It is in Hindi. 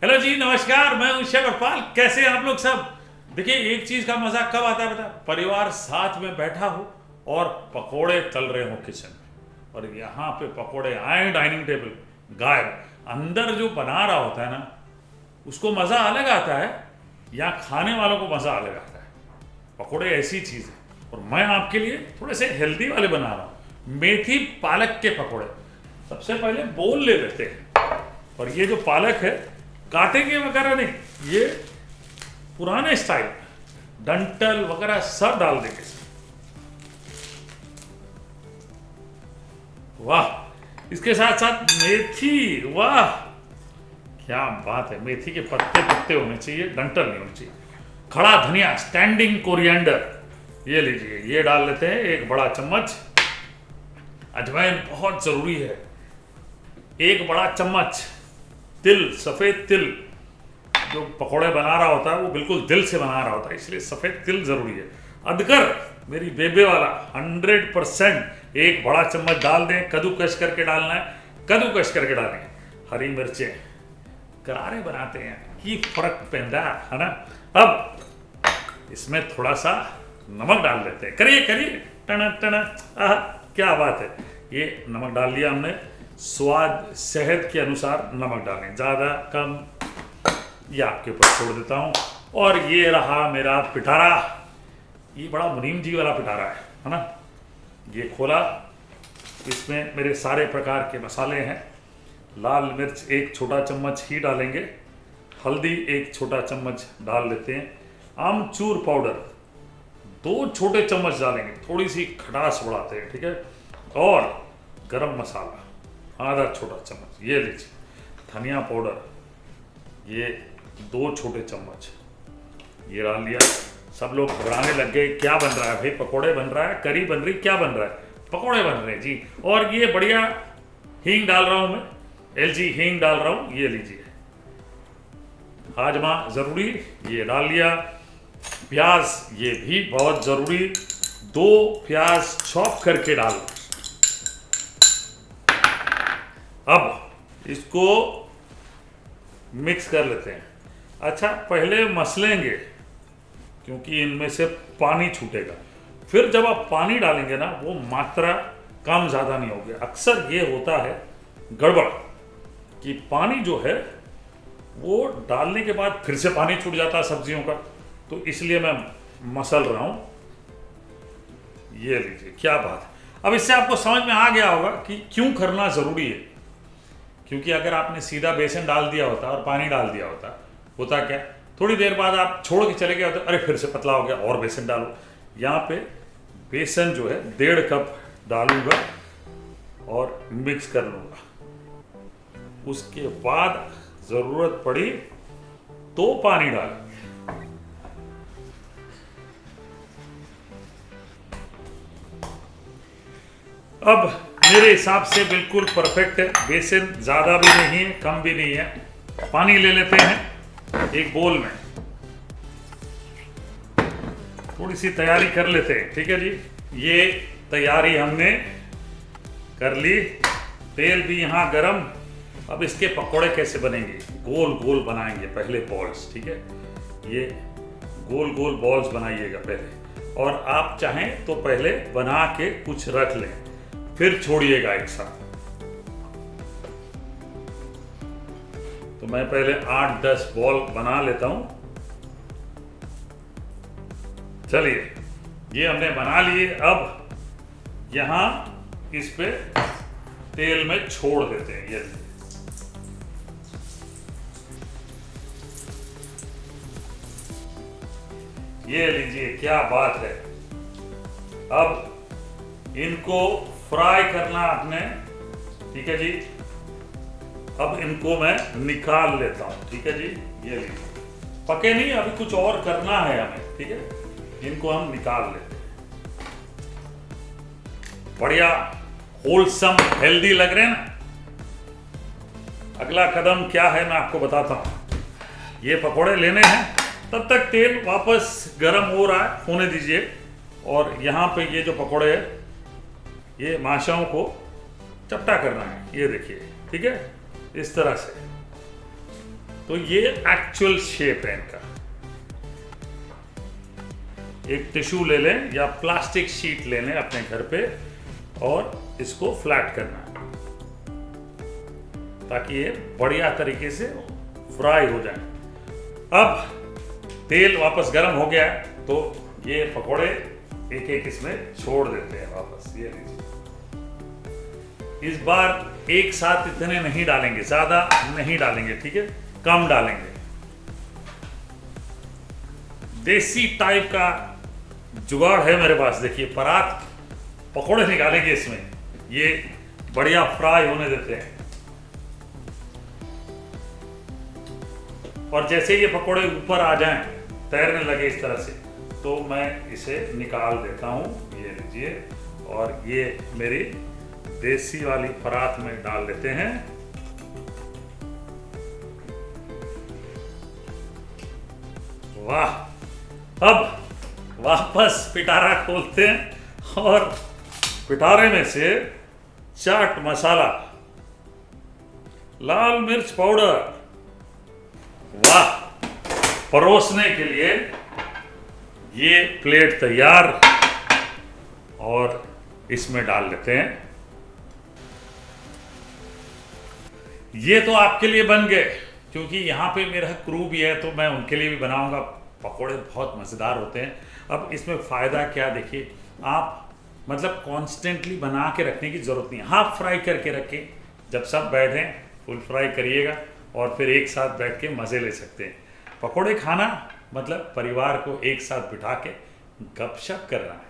हेलो जी, नमस्कार। मैं हूं शेफ अरफाल। कैसे हैं आप लोग सब? देखिए, एक चीज का मजा कब आता है पता है? परिवार साथ में बैठा हो और पकोड़े तल रहे हो किचन में, और यहाँ पे पकोड़े आए डाइनिंग टेबल, गायब। अंदर जो बना रहा होता है ना, उसको मजा अलग आता है, या खाने वालों को मजा अलग आता है। पकोड़े ऐसी चीज है, और मैं आपके लिए थोड़े से हेल्दी वाले बना रहा हूँ। मेथी पालक के पकोड़े। सबसे पहले बोल ले लेते हैं, और ये जो पालक है, काटेंगे वगैरह नहीं, ये पुराने स्टाइल, डंटल वगैरह सब डाल देंगे। वाह, इसके साथ साथ मेथी। वाह, क्या बात है। मेथी के पत्ते पत्ते होने चाहिए, डंटल नहीं होने चाहिए। खड़ा धनिया, स्टैंडिंग कोरिएंडर, ये लीजिए, ये डाल लेते हैं 1 बड़ा चम्मच। अजवाइन बहुत जरूरी है। 1 बड़ा चम्मच तिल, सफेद तिल। जो पकोड़े बना रहा होता है वो बिल्कुल दिल से बना रहा होता है, इसलिए सफेद तिल जरूरी है। अदरक, मेरी बेबे वाला 100%, 1 बड़ा चम्मच डाल दें। कद्दूकस करके डालना है, कद्दूकस करके डालें। हरी मिर्चें, करारे बनाते हैं कि फर्क पैदा है ना। अब इसमें थोड़ा सा नमक डाल देते हैं। करिए करिए, टना टना, आह क्या बात है। ये नमक डाल लिया हमने। स्वाद सेहत के अनुसार नमक डालें, ज़्यादा कम ये आपके ऊपर छोड़ देता हूँ। और ये रहा मेरा पिटारा। ये बड़ा मुनीम जी वाला पिटारा है ना। ये खोला, इसमें मेरे सारे प्रकार के मसाले हैं। लाल मिर्च 1 छोटा चम्मच ही डालेंगे। हल्दी 1 छोटा चम्मच डाल लेते हैं। आमचूर पाउडर 2 छोटे चम्मच डालेंगे, थोड़ी सी खटास बढ़ाते हैं, ठीक है। और गरम मसाला आधा छोटा चम्मच, ये लीजिए। धनिया पाउडर ये 2 छोटे चम्मच, ये डाल लिया। सब लोग घबराने लग गए, क्या बन रहा है भाई? पकोड़े बन रहा है, करी बन रही, क्या बन रहा है? पकोड़े बन रहे हैं जी। और ये बढ़िया हींग डाल रहा हूँ मैं, एलजी हींग डाल रहा हूँ, ये लीजिए। हाजमा जरूरी, ये डाल लिया। प्याज ये भी बहुत जरूरी, 2 प्याज चॉप करके डाल। अब इसको मिक्स कर लेते हैं। अच्छा, पहले मसलेंगे क्योंकि इनमें से पानी छूटेगा। फिर जब आप पानी डालेंगे ना, वो मात्रा कम ज़्यादा नहीं होगी। अक्सर ये होता है गड़बड़ कि पानी जो है वो डालने के बाद फिर से पानी छूट जाता है सब्जियों का, तो इसलिए मैं मसल रहा हूँ। ये लीजिए, क्या बात है। अब इससे आपको समझ में आ गया होगा कि क्यों करना ज़रूरी है। क्योंकि अगर आपने सीधा बेसन डाल दिया होता और पानी डाल दिया होता क्या, थोड़ी देर बाद आप छोड़ के चले गए होते, अरे फिर से पतला हो गया और बेसन डालो। यहाँ पे बेसन जो है 1.5 कप डालूंगा और मिक्स कर लूँगा। उसके बाद ज़रूरत पड़ी तो पानी डालें। अब मेरे हिसाब से बिल्कुल परफेक्ट है। बेसन ज़्यादा भी नहीं है, कम भी नहीं है। पानी ले लेते हैं एक बोल में, थोड़ी सी तैयारी कर लेते हैं, ठीक है जी। ये तैयारी हमने कर ली। तेल भी यहाँ गरम। अब इसके पकोड़े कैसे बनेंगे? गोल गोल बनाएंगे पहले बॉल्स, ठीक है। ये गोल गोल बॉल्स बनाइएगा पहले, और आप चाहें तो पहले बना के कुछ रख लें, फिर छोड़िएगा एक साथ। तो मैं पहले 8-10 बॉल बना लेता हूं। चलिए, ये हमने बना लिए। अब यहां इस पे तेल में छोड़ देते हैं। ये लीजिए, क्या बात है। अब इनको फ्राई करना आपने, ठीक है जी। अब इनको मैं निकाल लेता हूं, ठीक है जी। ये लीजिए, पके नहीं, अभी कुछ और करना है हमें, ठीक है। इनको हम निकाल लेते हैं। बढ़िया होलसम हेल्दी लग रहे हैं ना। अगला कदम क्या है मैं आपको बताता हूं। ये पकोड़े लेने हैं, तब तक तेल वापस गर्म हो रहा है, होने दीजिए। और यहाँ पे ये जो पकोड़े है, ये माशाओं को चपटा करना है, ये देखिए, ठीक है, इस तरह से। तो ये एक्चुअल शेप है इनका। एक टिश्यू ले लें या प्लास्टिक शीट ले लें अपने घर पे और इसको फ्लैट करना है ताकि ये बढ़िया तरीके से फ्राई हो जाए। अब तेल वापस गर्म हो गया है तो ये पकोड़े एक एक इसमें छोड़ देते हैं वापस। ये लीजिए, इस बार एक साथ इतने नहीं डालेंगे, ज्यादा नहीं डालेंगे, ठीक है, कम डालेंगे। देसी टाइप का जुगाड़ है मेरे पास। देखिए परात पकोड़े निकालेंगे इसमें, ये बढ़िया फ्राई होने देते हैं और जैसे ये पकोड़े ऊपर आ जाएं, तैरने लगे इस तरह से, तो मैं इसे निकाल देता हूं। ये लीजिए, और ये मेरी देसी वाली परात में डाल देते हैं। वाह! अब वापस पिटारा खोलते हैं और पिटारे में से चाट मसाला, लाल मिर्च पाउडर, वाह, परोसने के लिए ये प्लेट तैयार, और इसमें डाल लेते हैं। ये तो आपके लिए बन गए, क्योंकि यहाँ पे मेरा क्रू भी है तो मैं उनके लिए भी बनाऊंगा। पकोड़े बहुत मज़ेदार होते हैं। अब इसमें फ़ायदा क्या, देखिए, आप मतलब कॉन्स्टेंटली बना के रखने की ज़रूरत नहीं है। हाफ फ्राई करके रखें, जब सब बैठें फुल फ्राई करिएगा और फिर एक साथ बैठ के मज़े ले सकते हैं। पकोड़े खाना मतलब परिवार को एक साथ बिठा के गपशप करना है।